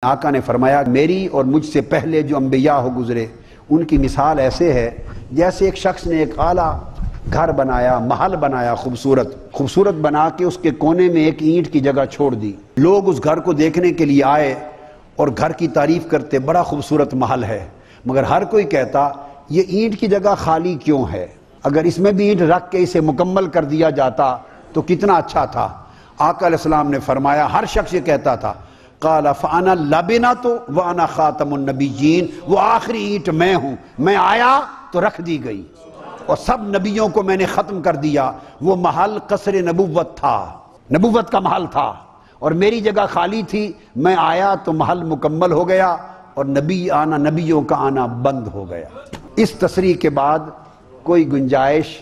آقا نے فرمایا میری اور مجھ سے پہلے جو انبیاء ہو گزرے ان کی مثال ایسے ہے جیسے ایک شخص نے ایک اعلیٰ گھر بنایا، محل بنایا، خوبصورت بنا کے اس کے کونے میں ایک اینٹ کی جگہ چھوڑ دی۔ لوگ اس گھر کو دیکھنے کے لیے آئے اور گھر کی تعریف کرتے، بڑا خوبصورت محل ہے، مگر ہر کوئی کہتا یہ اینٹ کی جگہ خالی کیوں ہے؟ اگر اس میں بھی اینٹ رکھ کے اسے مکمل کر دیا جاتا تو کتنا اچھا تھا۔ آقا علیہ السلام نے فرمایا ہر شخص یہ کہتا تھا، قال فانا لبنۃ وانا خاتم النبیین، وہ آخری اینٹ میں ہوں، میں آیا تو رکھ دی گئی اور سب نبیوں کو میں نے ختم کر دیا۔ وہ محل قصر نبوت تھا، نبوت کا محل تھا اور میری جگہ خالی تھی، میں آیا تو محل مکمل ہو گیا اور نبیوں کا آنا بند ہو گیا۔ اس تصریح کے بعد کوئی گنجائش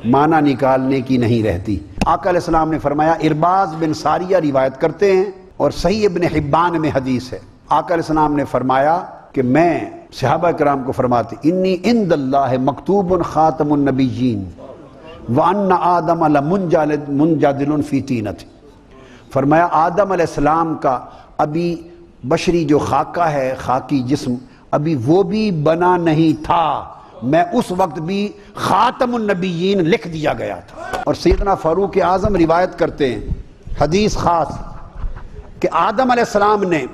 معنی نکالنے کی نہیں رہتی۔ آقا علیہ السلام نے فرمایا، ارباز بن ساریہ روایت کرتے ہیں اور صحیح ابن حبان میں حدیث ہے، آقا علیہ السلام نے فرمایا کہ میں صحابہ کرام کو فرماتے انی عند اللہ مکتوب خاتم النبیین وان آدم لمنجادل فی طینۃ۔ فرمایا آدم علیہ السلام کا ابھی بشری جو خاکہ ہے، خاکی جسم، ابھی وہ بھی بنا نہیں تھا، میں اس وقت بھی خاتم النبیین لکھ دیا گیا تھا۔ اور سیدنا فاروق اعظم روایت کرتے ہیں حدیث خاص کہ آدم علیہ السلام نے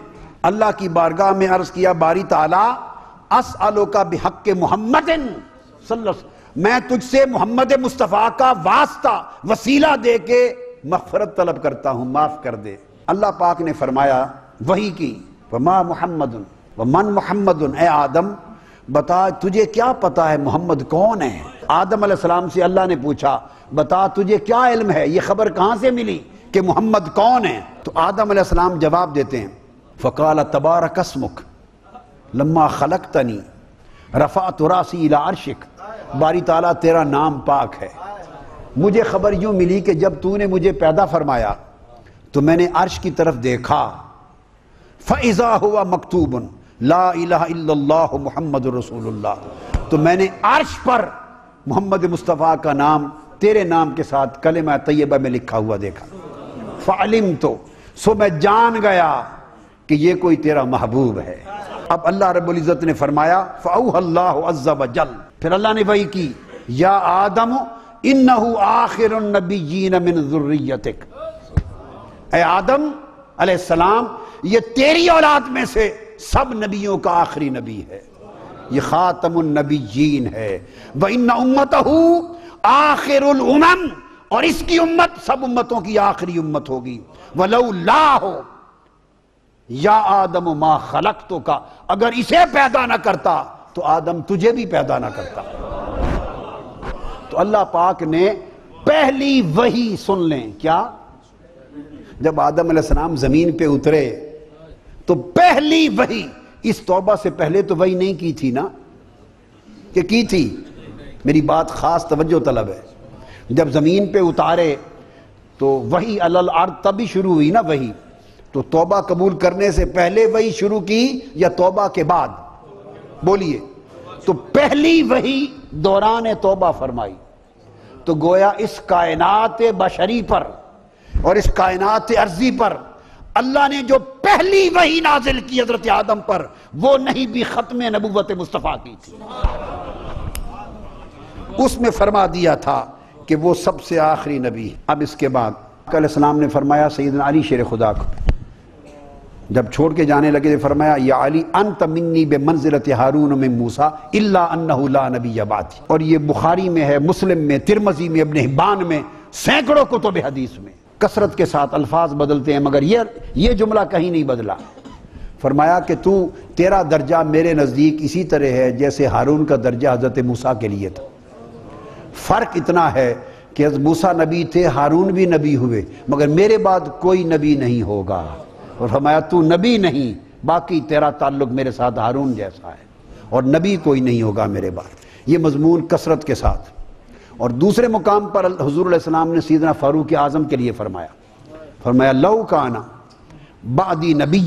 اللہ کی بارگاہ میں عرض کیا، باری تعالیٰ اسألک بحق محمد صلی اللہ علیہ وسلم، میں تجھ سے محمد مصطفیٰ کا واسطہ وسیلہ دے کے مغفرت طلب کرتا ہوں، معاف کر دے۔ اللہ پاک نے فرمایا وحی کی، وما محمد ومن محمد، اے آدم بتا تجھے کیا پتا ہے محمد کون ہے؟ آدم علیہ السلام سے اللہ نے پوچھا بتا تجھے کیا علم ہے، یہ خبر کہاں سے ملی کہ محمد کون ہے؟ تو آدم علیہ السلام جواب دیتے ہیں، فقال تبارک اسمک لما خلقتنی رفعت راسی الی عرشک، باری تعالیٰ تیرا نام پاک ہے، مجھے خبر یوں ملی کہ جب تو نے مجھے پیدا فرمایا تو میں نے عرش کی طرف دیکھا، فَإِذَا هُوَ مَكْتُوبٌ لا الہ الا اللہ محمد رسول اللہ، تو میں نے عرش پر محمد مصطفیٰ کا نام تیرے نام کے ساتھ کلمہ طیبہ میں لکھا ہوا دیکھا، فعلمت، سو میں جان گیا کہ یہ کوئی تیرا محبوب ہے۔ اب اللہ رب العزت نے فرمایا فَأَوْحَى اللَّهُ عَزَّ وَجَلَّ، پھر اللہ نے وحی کی، یا آدم انہو آخر النبیین من ذریتک، اے آدم علیہ السلام یہ تیری اولاد میں سے سب نبیوں کا آخری نبی ہے، یہ خاتم النبیین ہے، وَإِنَّ أُمَّتَهُ آخر الامم، اور اس کی امت سب امتوں کی آخری امت ہوگی، وَلَوْلَاهُ یا آدم ما خلقتک، اگر اسے پیدا نہ کرتا تو آدم تجھے بھی پیدا نہ کرتا۔ تو اللہ پاک نے پہلی وحی سن لیں، کیا؟ جب آدم علیہ السلام زمین پہ اترے تو پہلی وحی، اس توبہ سے پہلے تو وحی نہیں کی تھی نا، کہ کی تھی؟ میری بات خاص توجہ طلب ہے، جب زمین پہ اتارے تو وحی علی الارض تبھی شروع ہوئی نا وحی، تو توبہ قبول کرنے سے پہلے وحی شروع کی یا توبہ کے بعد؟ بولیے، تو پہلی وحی دوران توبہ فرمائی، تو گویا اس کائنات بشری پر اور اس کائنات ارضی پر اللہ نے جو پہلی وحی نازل کی حضرت آدم پر، وہ نہیں بھی ختم نبوت مصطفیٰ کی تھی، اس میں فرما دیا تھا کہ وہ سب سے آخری نبی۔ اب اس کے بعد آقا علیہ السلام نے فرمایا سیدنا علی شیر خدا کو، جب چھوڑ کے جانے لگے فرمایا یا علی انت منی بمنزلت ہارون من موسیٰ الا انہ لا نبی بعدی، اور یہ بخاری میں ہے، مسلم میں، ترمذی میں، ابن حبان میں، سینکڑوں کتب حدیث میں، کثرت کے ساتھ الفاظ بدلتے ہیں مگر یہ جملہ کہیں نہیں بدلا۔ فرمایا کہ تیرا درجہ میرے نزدیک اسی طرح ہے جیسے ہارون کا درجہ حضرت موسیٰ کے لیے تھا، فرق اتنا ہے کہ حضرت موسیٰ نبی تھے، ہارون بھی نبی ہوئے، مگر میرے بعد کوئی نبی نہیں ہوگا، اور فرمایا تو نبی نہیں، باقی تیرا تعلق میرے ساتھ ہارون جیسا ہے، اور نبی کوئی نہیں ہوگا میرے بعد۔ یہ مضمون کثرت کے ساتھ۔ اور دوسرے مقام پر حضور علیہ السلام نے سیدنا فاروق اعظم کے لیے فرمایا لو کانا بعدی نبی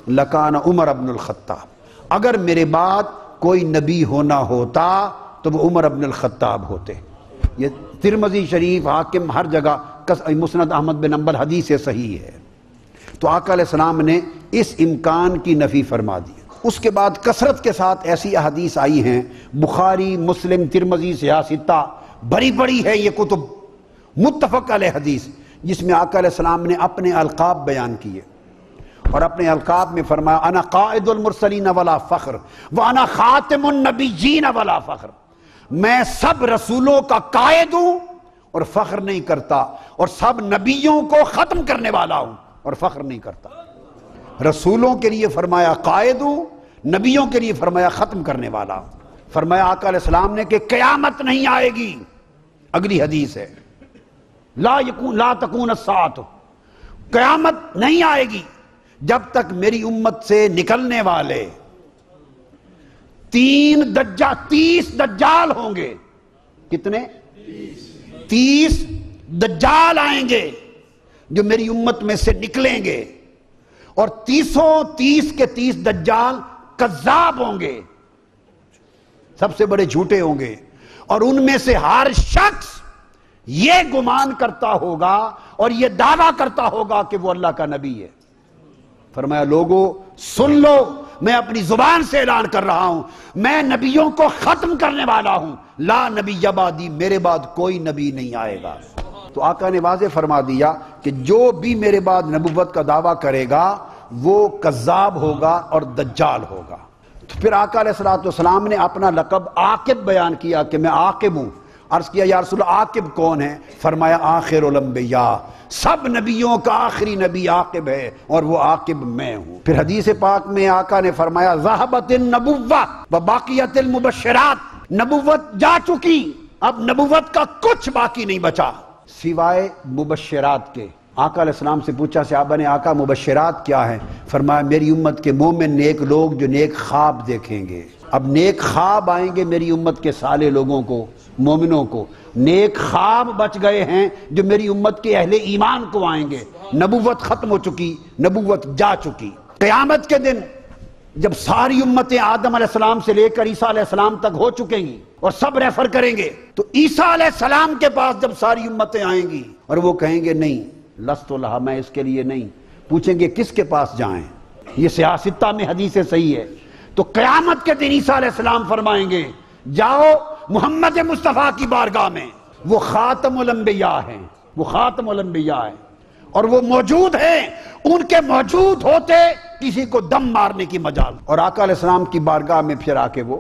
لکان عمر بن الخطاب، اگر میرے بعد کوئی نبی ہونا ہوتا تو وہ عمر بن الخطاب ہوتے۔ یہ ترمذی شریف، حاکم، ہر جگہ، مسند احمد بن حنبل حدیث صحیح ہے۔ تو آقا علیہ السلام نے اس امکان کی نفی فرما دی۔ اس کے بعد کثرت کے ساتھ ایسی احادیث آئی ہیں، بخاری، مسلم، ترمذی، صحیح ستہ، بڑی بڑی ہے یہ کتب، متفق علیہ حدیث، جس میں آقا علیہ السلام نے اپنے القاب بیان کیے اور اپنے القاب میں فرمایا انا قائد المرسلین ولا فخر وانا خاتم النبیین ولا فخر، میں سب رسولوں کا قائد ہوں اور فخر نہیں کرتا، اور سب نبیوں کو ختم کرنے والا ہوں اور فخر نہیں کرتا۔ رسولوں کے لیے فرمایا قائد ہوں، نبیوں کے لیے فرمایا ختم کرنے والا ہوں۔ فرمایا آقا علیہ السلام نے کہ قیامت نہیں آئے گی، اگلی حدیث ہے لا تکون الساعۃ، قیامت نہیں آئے گی جب تک میری امت سے نکلنے والے 30 دجال ہوں گے۔ کتنے؟ 30 دجال آئیں گے جو میری امت میں سے نکلیں گے، اور 30 کے 30 دجال کذاب ہوں گے، سب سے بڑے جھوٹے ہوں گے، اور ان میں سے ہر شخص یہ گمان کرتا ہوگا اور یہ دعویٰ کرتا ہوگا کہ وہ اللہ کا نبی ہے۔ فرمایا لوگو سن لو، میں اپنی زبان سے اعلان کر رہا ہوں، میں نبیوں کو ختم کرنے والا ہوں، لا نبی بعدی، میرے بعد کوئی نبی نہیں آئے گا۔ تو آقا نے واضح فرما دیا کہ جو بھی میرے بعد نبوت کا دعویٰ کرے گا وہ کذاب ہوگا اور دجال ہوگا۔ تو پھر آقا علیہ السلام نے اپنا لقب عاقب بیان کیا کہ میں عاقب ہوں۔ عرض کیا یا رسول اللہ عاقب کون ہے؟ فرمایا آخر الانبیاء، سب نبیوں کا آخری نبی عاقب ہے اور وہ عاقب میں ہوں۔ پھر حدیث پاک میں آقا نے فرمایا ذہبت النبوہ وباقیت المبشرات، نبوت جا چکی، اب نبوت کا کچھ باقی نہیں بچا سوائے مبشرات کے۔ آقا علیہ السلام سے پوچھا صحابہ نے آقا مبشرات کیا ہے؟ فرمایا میری امت کے مومن نیک لوگ جو نیک خواب دیکھیں گے۔ اب نیک خواب آئیں گے میری امت کے صالح لوگوں کو، مومنوں کو، نیک خواب بچ گئے ہیں جو میری امت کے اہل ایمان کو آئیں گے۔ نبوت ختم ہو چکی، نبوت جا چکی۔ قیامت کے دن جب ساری امتیں آدم علیہ السلام سے لے کر عیسیٰ علیہ السلام تک ہو چکیں گی اور سب ریفر کریں گے، تو عیسیٰ علیہ السلام کے پاس جب ساری امتیں آئیں گی اور وہ کہیں گے نہیں لست لہا، میں اس کے لیے نہیں، پوچھیں گے کس کے پاس جائیں؟ یہ صحیح ستہ میں حدیث صحیح ہے۔ تو قیامت کے دن عیسیٰ علیہ السلام فرمائیں گے جاؤ محمد مصطفیٰ کی بارگاہ میں، وہ خاتم الانبیاء ہیں، وہ خاتم الانبیاء ہیں اور وہ موجود ہیں، ان کے موجود ہوتے کسی کو دم مارنے کی مجال۔ اور آقا علیہ السلام کی بارگاہ میں پھر آ کے وہ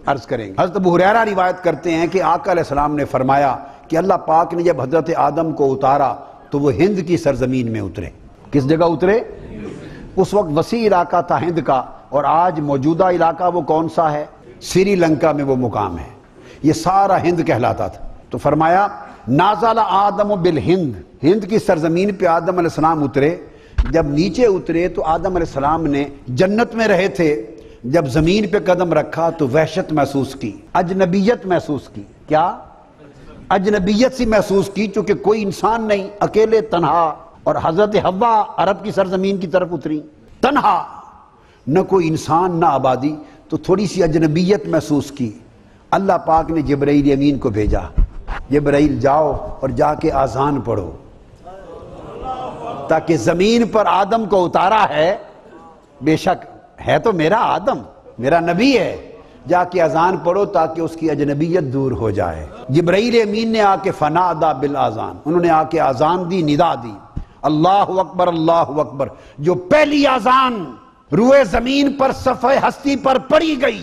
عرض کریں گے۔ حضرت ابو ہریرہ روایت کرتے ہیں کہ آقا علیہ السلام نے فرمایا کہ اللہ پاک نے جب حضرت آدم کو اتارا تو وہ ہند کی سرزمین میں اترے۔ کس جگہ اترے؟ اس وقت وسیع علاقہ تھا ہند کا، اور آج موجودہ علاقہ وہ کون سا ہے؟ سری لنکا میں وہ مقام ہے، یہ سارا ہند کہلاتا تھا۔ تو فرمایا نازل آدم بالہند، ہند کی سرزمین پہ آدم علیہ السلام اترے۔ جب نیچے اترے تو آدم علیہ السلام نے جنت میں رہے تھے، جب زمین پہ قدم رکھا تو وحشت محسوس کی، اجنبیت محسوس کی۔ کیا؟ اجنبیت سی محسوس کی، چونکہ کوئی انسان نہیں، اکیلے تنہا، اور حضرت حوا عرب کی سرزمین کی طرف اتری، تنہا، نہ کوئی انسان نہ آبادی، تو تھوڑی سی اجنبیت محسوس کی۔ اللہ پاک نے جبرائیل امین کو بھیجا، جبرائیل جاؤ اور جا کے آذان پڑھو، تاکہ زمین پر آدم کو اتارا ہے، بے شک ہے تو میرا آدم، میرا نبی ہے، جا کے اذان پڑھو تاکہ اس کی اجنبیت دور ہو جائے۔ جبرائیل امین نے آ کے فنادا بالآذان، انہوں نے آ کے آذان دی، ندا دی، اللہ اکبر اللہ اکبر۔ جو پہلی آذان روئے زمین پر صفحہ ہستی پر پڑی گئی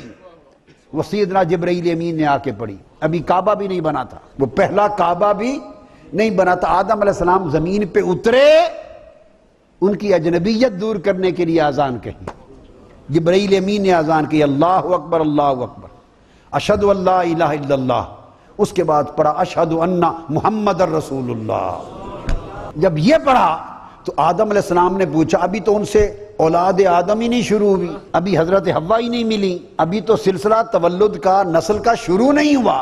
وہ سیدنا جبرائیل امین نے آ کے پڑھی۔ ابھی کعبہ بھی نہیں بنا تھا، وہ پہلا کعبہ بھی نہیں بنا تھا۔ آدم علیہ السلام زمین پہ اترے، ان کی اجنبیت دور کرنے کے لیے آذان کہی۔ جبرائیل امین نے آذان کی، اللہ اکبر اللہ اکبر، اشہد ان لا الہ الا اللہ، اس کے بعد پڑھا اشہد ان محمد الرسول اللہ۔ جب یہ پڑھا تو آدم علیہ السلام نے پوچھا، ابھی تو ان سے اولاد آدم ہی نہیں شروع ہوئی، ابھی حضرت حوا ہی نہیں ملی، ابھی تو سلسلہ تولد کا، نسل کا شروع نہیں ہوا۔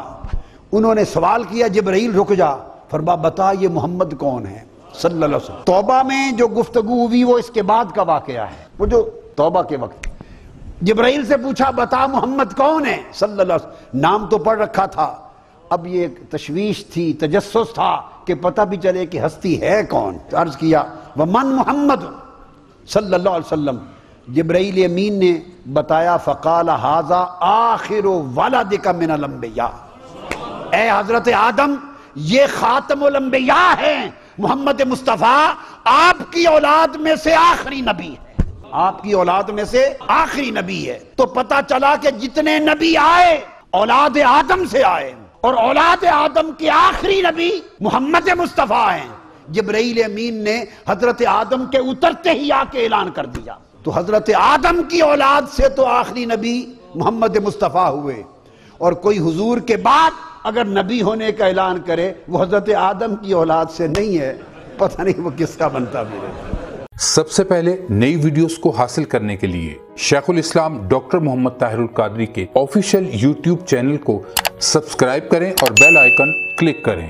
انہوں نے سوال کیا جبرائیل رک جا، فرما بتا یہ محمد کون ہے صلی اللہ علیہ وسلم۔ توبہ میں جو گفتگو ہوئی وہ اس کے بعد کا واقعہ ہے، وہ جو توبہ کے وقت جبرائیل سے پوچھا بتا محمد کون ہے صلی اللہ علیہ وسلم، نام تو پڑھ رکھا تھا، اب یہ تشویش تھی، تجسس تھا کہ پتہ بھی چلے کہ ہستی ہے کون. عرض کیا ومن محمد صلی اللہ علیہ وسلم. جبرائیل امین نے بتایا فقال ھذا آخر ولدک من الانبیاء. اے حضرت آدم یہ خاتم الانبیاء ہیں، محمد مصطفیٰ آپ کی اولاد میں سے آخری نبی ہے، آپ کی اولاد میں سے آخری نبی ہے. تو پتہ چلا کہ جتنے نبی آئے اولاد آدم سے آئے، اور اولاد آدم کے آخری نبی محمد مصطفیٰ ہیں. جبرائیل امین نے حضرت آدم کے اترتے ہی آ کے اعلان کر دیا. تو حضرت آدم کی اولاد سے تو آخری نبی محمد مصطفیٰ ہوئے، اور کوئی حضور کے بعد اگر نبی ہونے کا اعلان کرے وہ حضرت آدم کی اولاد سے نہیں ہے، پتہ نہیں وہ کس کا بنتا بھی ہے. سب سے پہلے نئی ویڈیوز کو حاصل کرنے کے لیے شیخ الاسلام ڈاکٹر محمد طاہر القادری کے آفیشیل یوٹیوب چینل کو سبسکرائب کریں اور بیل آئیکن کلک کریں.